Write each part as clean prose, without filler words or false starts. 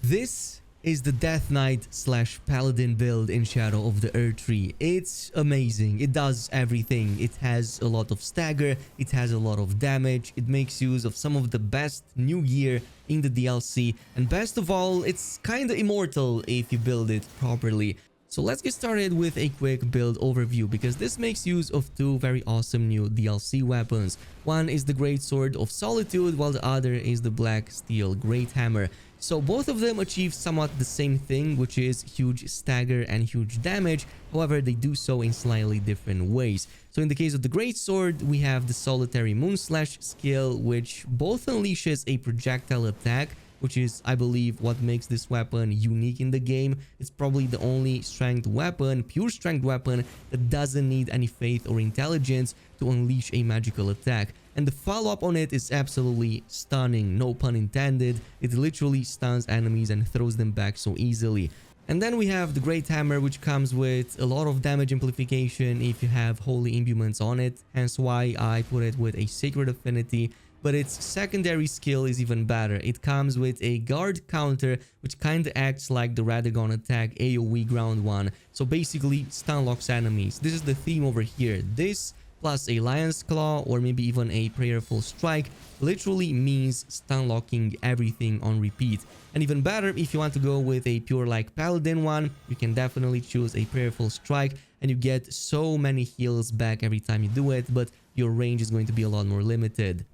This is the Death Knight / Paladin build in Shadow of the Erdtree. It's amazing. It does everything. It has a lot of stagger. It has a lot of damage. It makes use of some of the best new gear in the DLC. And best of all, it's kinda immortal if you build it properly. So let's get started with a quick build overview, because this makes use of two very awesome new DLC weapons. One is the Great Sword of Solitude, while the other is the Black Steel Great Hammer. So both of them achieve somewhat the same thing, which is huge stagger and huge damage. However, they do so in slightly different ways. So in the case of the Great Sword, we have the Solitary Moonslash skill, which both unleashes a projectile attack, which is, I believe, what makes this weapon unique in the game. It's probably the only strength weapon, pure strength weapon, that doesn't need any faith or intelligence to unleash a magical attack. And the follow-up on it is absolutely stunning, no pun intended. It literally stuns enemies and throws them back so easily. And then we have the Great Hammer, which comes with a lot of damage amplification if you have holy imbuements on it, hence why I put it with a Sacred Affinity. But its secondary skill is even better. It comes with a guard counter, which kinda acts like the Radagon attack AoE ground one. So basically stun locks enemies. This is the theme over here. This plus a Lion's Claw or maybe even a Prayerful Strike literally means stun locking everything on repeat. And even better, if you want to go with a pure like Paladin one, you can definitely choose a Prayerful Strike and you get so many heals back every time you do it, but your range is going to be a lot more limited.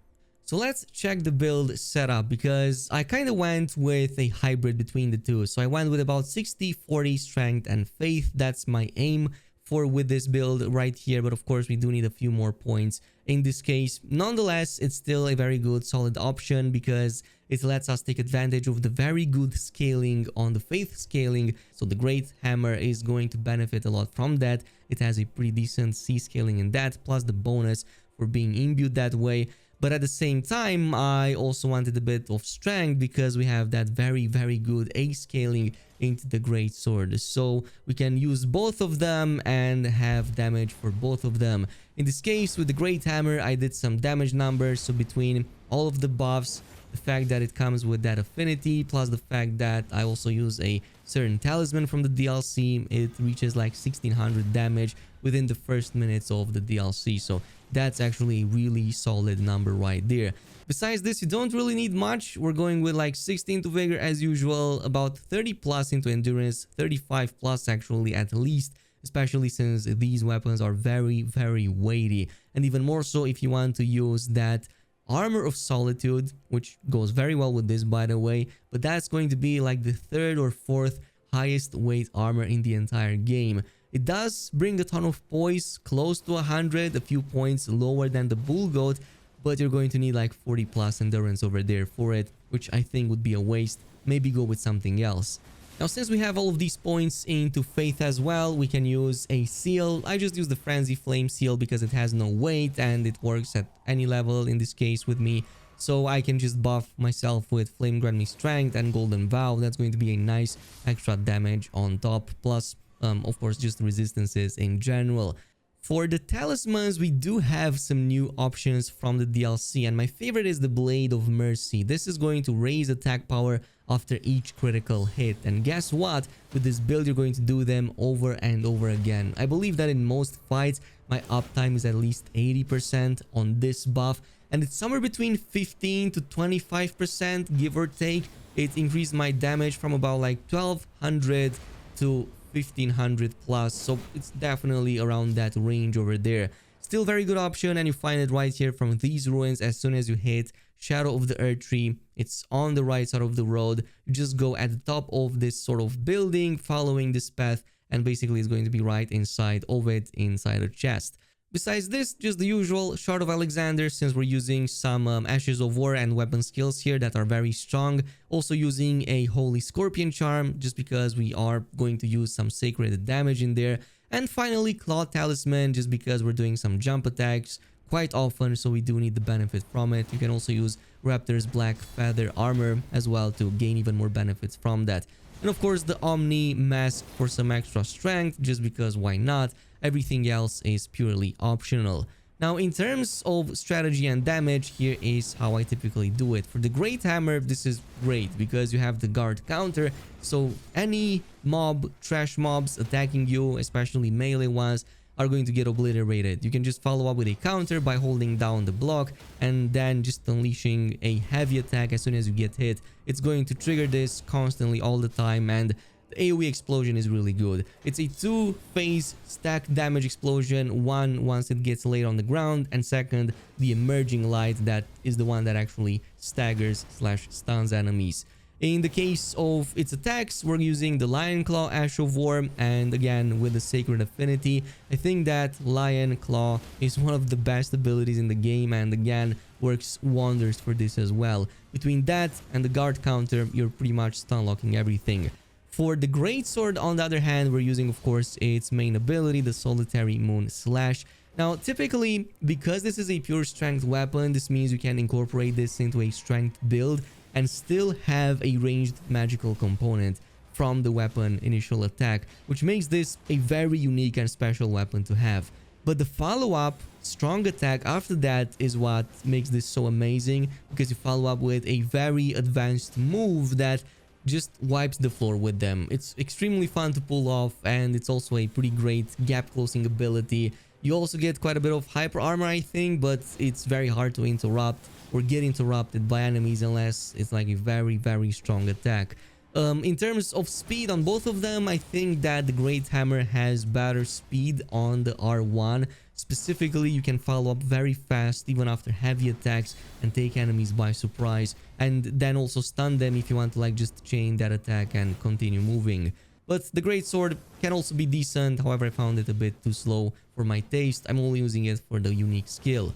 So let's check the build setup, because I kind of went with a hybrid between the two. So I went with about 60-40 strength and faith. That's my aim for with this build right here. But of course, we do need a few more points in this case. Nonetheless, it's still a very good solid option, because it lets us take advantage of the very good scaling on the faith scaling. So the Great Hammer is going to benefit a lot from that. It has a pretty decent C scaling in that, plus the bonus for being imbued that way. But at the same time, I also wanted a bit of strength, because we have that very good A scaling into the Great Sword. So we can use both of them and have damage for both of them. In this case, with the Great Hammer, I did some damage numbers. So between all of the buffs, the fact that it comes with that affinity, plus the fact that I also use a certain talisman from the DLC, it reaches like 1600 damage within the first minutes of the DLC. So that's actually a really solid number right there. Besides this, you don't really need much. We're going with like 16 to vigor as usual, about 30 plus into endurance, 35 plus actually at least, especially since these weapons are very weighty. And even more so if you want to use that Armor of Solitude, which goes very well with this, by the way, but that's going to be like the third or fourth highest weight armor in the entire game. It does bring a ton of poise, close to 100, a few points lower than the Bull Goat, but you're going to need like 40 plus endurance over there for it, which I think would be a waste. Maybe go with something else. Now, since we have all of these points into faith as well, we can use a seal. I just use the Frenzy Flame seal because it has no weight and it works at any level in this case with me. So I can just buff myself with Flame Grant Me Strength and Golden Vow. That's going to be a nice extra damage on top. Plus, of course, just resistances in general. For the talismans, we do have some new options from the DLC, and my favorite is the Blade of Mercy. This is going to raise attack power after each critical hit, and guess what? With this build, you're going to do them over and over again. I believe that in most fights, my uptime is at least 80% on this buff, and it's somewhere between 15 to 25%, give or take. It increased my damage from about like 1200 to 1500 plus, so it's definitely around that range over there. Still very good option, and you find it right here from these ruins. As soon as you hit Shadow of the Erdtree, it's on the right side of the road. You just go at the top of this sort of building, following this path, and basically it's going to be right inside of it, inside a chest. Besides this, just the usual Shard of Alexander, since we're using some Ashes of War and weapon skills here that are very strong. Also using a Holy Scorpion Charm, just because we are going to use some sacred damage in there. And finally, Claw Talisman, just because we're doing some jump attacks quite often, so we do need the benefit from it. You can also use Raptor's Black Feather Armor as well to gain even more benefits from that. And of course, the Omni Mask for some extra strength, just because why not? Everything else is purely optional. Now, in terms of strategy and damage, here is how I typically do it. For the Great Hammer, this is great because you have the guard counter. So any mob, trash mobs attacking you, especially melee ones, are going to get obliterated. You can just follow up with a counter by holding down the block and then just unleashing a heavy attack as soon as you get hit. It's going to trigger this constantly all the time, and the AoE explosion is really good. It's a two-phase stack damage explosion. One, once it gets laid on the ground, and second, the emerging light that is the one that actually staggers / stuns enemies. In the case of its attacks, we're using the Lion Claw Ash of War, and again with the Sacred Affinity. I think that Lion Claw is one of the best abilities in the game, and again works wonders for this as well. Between that and the guard counter, you're pretty much stun locking everything. For the Great Sword, on the other hand, we're using, of course, its main ability, the Solitary Moon Slash. Now, typically, because this is a pure strength weapon, this means you can incorporate this into a strength build and still have a ranged magical component from the weapon initial attack, which makes this a very unique and special weapon to have. But the follow-up strong attack after that is what makes this so amazing, because you follow up with a very advanced move that just wipes the floor with them. It's extremely fun to pull off, and it's also a pretty great gap closing ability. You also get quite a bit of hyper armor, I think, but it's very hard to interrupt or get interrupted by enemies unless it's like a very, very strong attack. In terms of speed on both of them, I think that the Great Hammer has better speed on the R1. Specifically, you can follow up very fast even after heavy attacks and take enemies by surprise, and then also stun them if you want to like just chain that attack and continue moving. But the Great Sword can also be decent, however I found it a bit too slow for my taste. I'm only using it for the unique skill.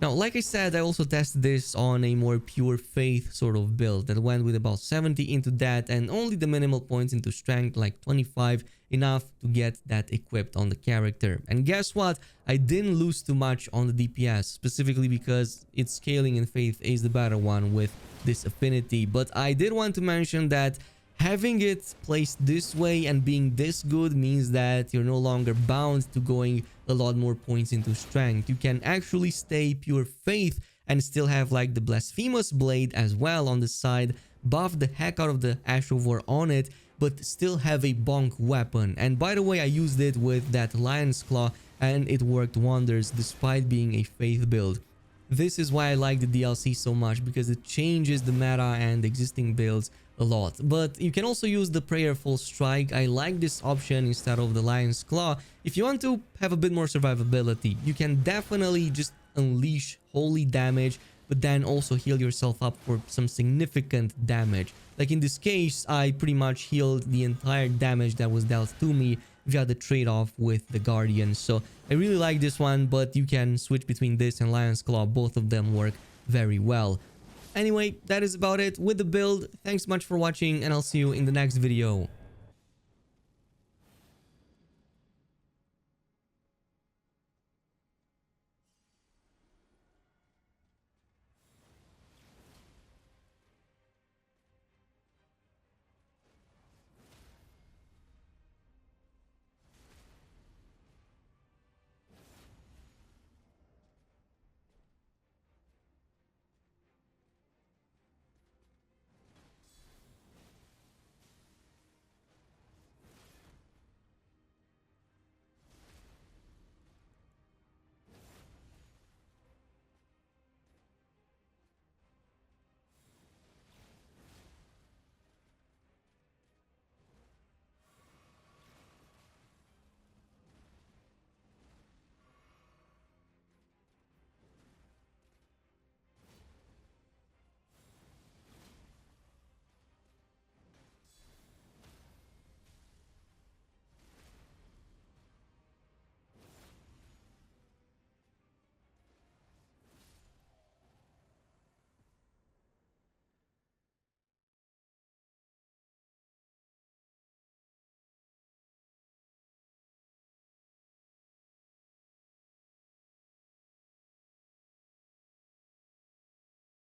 Now, like I said, I also tested this on a more pure faith sort of build that went with about 70 into that and only the minimal points into strength, like 25, enough to get that equipped on the character. And guess what? I didn't lose too much on the DPS, specifically because its scaling in faith is the better one with this affinity. But I did want to mention that having it placed this way and being this good means that you're no longer bound to going a lot more points into strength. You can actually stay pure faith and still have like the Blasphemous Blade as well on the side, buff the heck out of the Ash of War on it, but still have a bonk weapon. And by the way, I used it with that Lion's Claw and it worked wonders despite being a faith build. This is why I like the DLC so much, because it changes the meta and existing builds a lot. But you can also use the Prayerful Strike. I like this option instead of the Lion's Claw. If you want to have a bit more survivability, you can definitely just unleash holy damage, but then also heal yourself up for some significant damage. Like in this case, I pretty much healed the entire damage that was dealt to me via the trade-off with the Guardian. So I really like this one, but you can switch between this and Lion's Claw. Both of them work very well. Anyway, that is about it with the build. Thanks much for watching, and I'll see you in the next video.